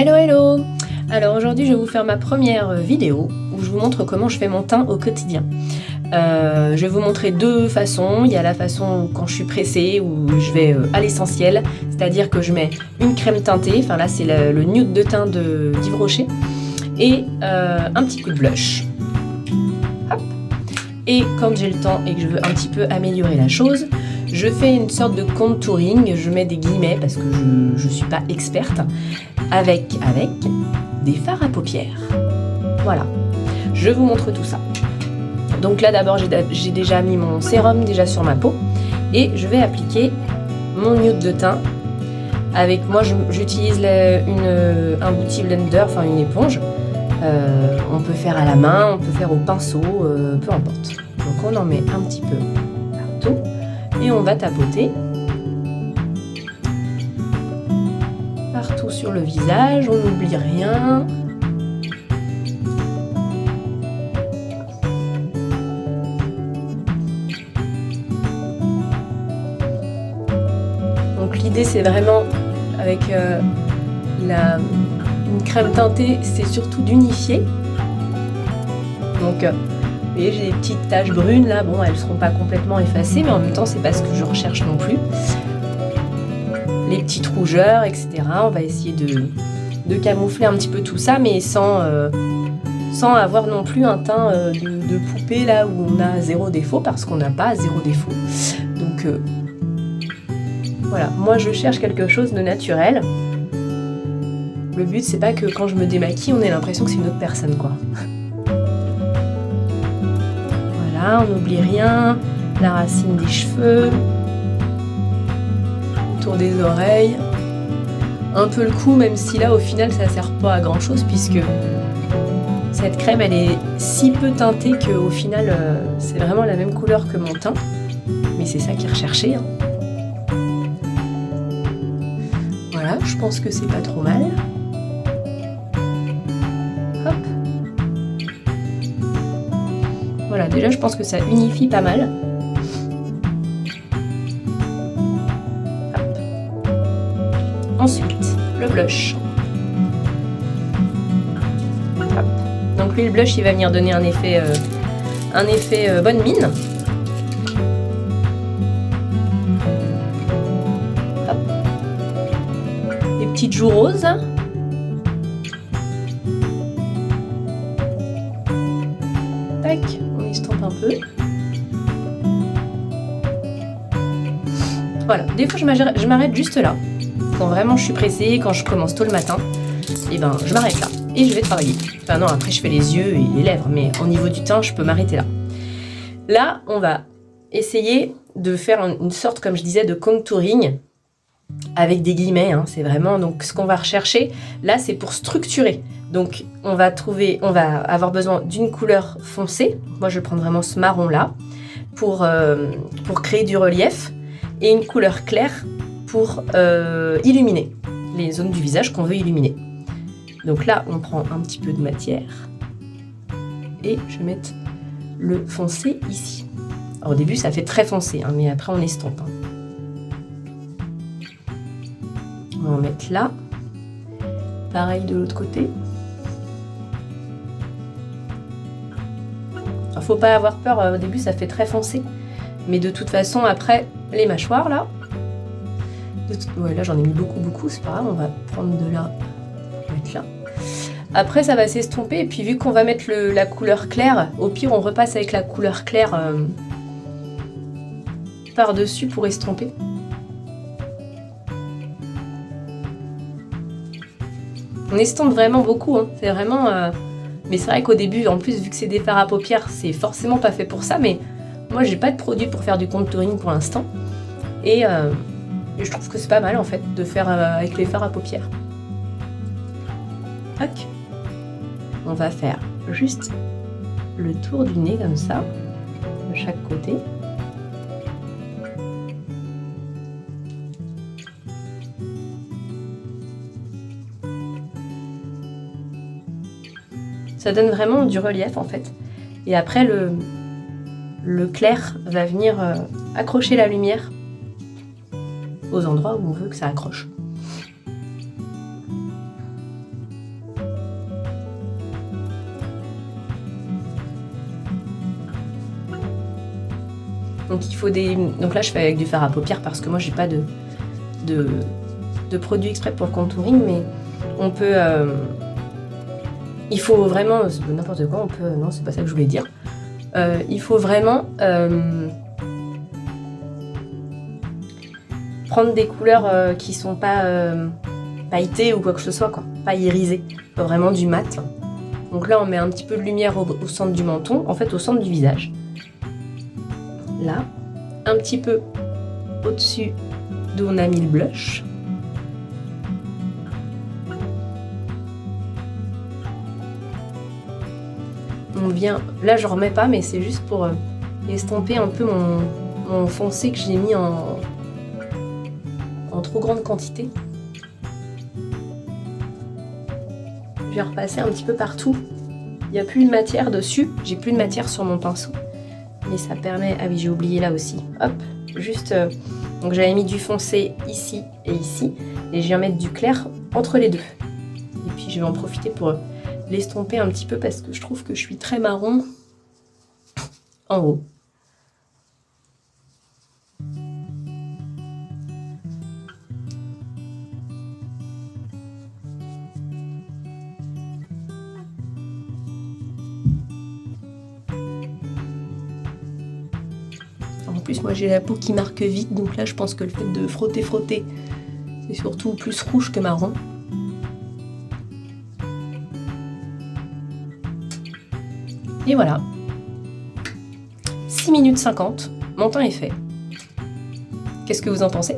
Hello hello! Alors aujourd'hui je vais vous faire ma première vidéo où je vous montre comment je fais mon teint au quotidien. Je vais vous montrer deux façons. Il y a la façon quand je suis pressée où je vais à l'essentiel, c'est-à-dire que je mets une crème teintée, enfin là c'est le nude de teint d'Yves Rocher, et un petit coup de blush. Hop. Et quand j'ai le temps et que je veux un petit peu améliorer la chose, je fais une sorte de contouring, je mets des guillemets parce que je ne suis pas experte, avec des fards à paupières. Voilà, je vous montre tout ça. Donc là d'abord j'ai déjà mis mon sérum déjà sur ma peau et je vais appliquer mon nude de teint. Avec moi j'utilise un beauty blender, enfin une éponge. On peut faire à la main, on peut faire au pinceau, peu importe. Donc on en met un petit peu partout et on va tapoter partout sur le visage, on n'oublie rien. Donc l'idée c'est vraiment avec une crème teintée, c'est surtout d'unifier. Donc vous voyez, j'ai des petites taches brunes là, bon elles ne seront pas complètement effacées, mais en même temps c'est pas ce que je recherche non plus. Les petites rougeurs, etc. On va essayer de camoufler un petit peu tout ça, mais sans avoir non plus un teint de poupée là où on a zéro défaut, parce qu'on n'a pas zéro défaut. Donc voilà, moi je cherche quelque chose de naturel. Le but c'est pas que quand je me démaquille on ait l'impression que c'est une autre personne quoi. Voilà, on n'oublie rien, la racine des cheveux, autour des oreilles, un peu le cou, même si là au final ça sert pas à grand chose puisque cette crème elle est si peu teintée qu'au final c'est vraiment la même couleur que mon teint, mais c'est ça qui est recherché hein. Voilà, je pense que c'est pas trop mal. Hop. Voilà, déjà je pense que ça unifie pas mal. Hop. Ensuite, le blush. Hop. Donc lui, le blush, il va venir donner un effet bonne mine. Hop. Les petites joues roses. Tac, on estompe un peu. Voilà, des fois je m'arrête juste là. Quand vraiment je suis pressée, quand je commence tôt le matin, et ben je m'arrête là et je vais travailler. Enfin non, après je fais les yeux et les lèvres, mais au niveau du teint, je peux m'arrêter là. Là, on va essayer de faire une sorte, comme je disais, de contouring avec des guillemets, hein. C'est vraiment donc ce qu'on va rechercher. Là, c'est pour structurer. Donc, on va avoir besoin d'une couleur foncée. Moi, je vais prendre vraiment ce marron-là pour créer du relief, et une couleur claire pour illuminer les zones du visage qu'on veut illuminer. Donc là, on prend un petit peu de matière et je vais mettre le foncé ici. Alors, au début, ça fait très foncé, hein, mais après, on estompe. Hein. On va en mettre là. Pareil de l'autre côté. Alors, faut pas avoir peur, au début, ça fait très foncé. Mais de toute façon, après, les mâchoires, là. Ouais, là, j'en ai mis beaucoup, c'est pas grave. On va prendre de là, mettre là. Après, ça va s'estomper. Et puis, vu qu'on va mettre la couleur claire, au pire, on repasse avec la couleur claire par-dessus pour estomper. On estompe vraiment beaucoup. Hein. C'est vraiment... Mais c'est vrai qu'au début, en plus, vu que c'est des fards à paupières, c'est forcément pas fait pour ça. Mais moi, j'ai pas de produit pour faire du contouring pour l'instant. Et je trouve que c'est pas mal, en fait, de faire avec les fards à paupières. Tac. On va faire juste le tour du nez comme ça, de chaque côté. Ça donne vraiment du relief en fait. Et après le clair va venir accrocher la lumière aux endroits où on veut que ça accroche. Donc il faut donc là je fais avec du fard à paupières parce que moi j'ai pas de produit exprès pour le contouring, mais on peut... il faut vraiment... n'importe quoi, on peut... Non, c'est pas ça que je voulais dire. Il faut vraiment prendre des couleurs qui sont pas pailletées ou quoi que ce soit, quoi. Pas irisées. Vraiment du mat. Donc là, on met un petit peu de lumière au centre du menton, en fait au centre du visage. Là, un petit peu au-dessus d'où on a mis le blush. On vient, là je remets pas, mais c'est juste pour estomper un peu mon foncé que j'ai mis en trop grande quantité. Je vais repasser un petit peu partout. Il n'y a plus de matière dessus, j'ai plus de matière sur mon pinceau. Mais ça permet... Ah oui, j'ai oublié là aussi. Hop, juste... Donc j'avais mis du foncé ici et ici. Et je viens mettre du clair entre les deux. Et puis je vais en profiter pour l'estomper un petit peu parce que je trouve que je suis très marron en haut. En plus, moi j'ai la peau qui marque vite, donc là je pense que le fait de frotter, c'est surtout plus rouge que marron. Et voilà. 6 minutes 50, mon teint est fait. Qu'est-ce que vous en pensez ?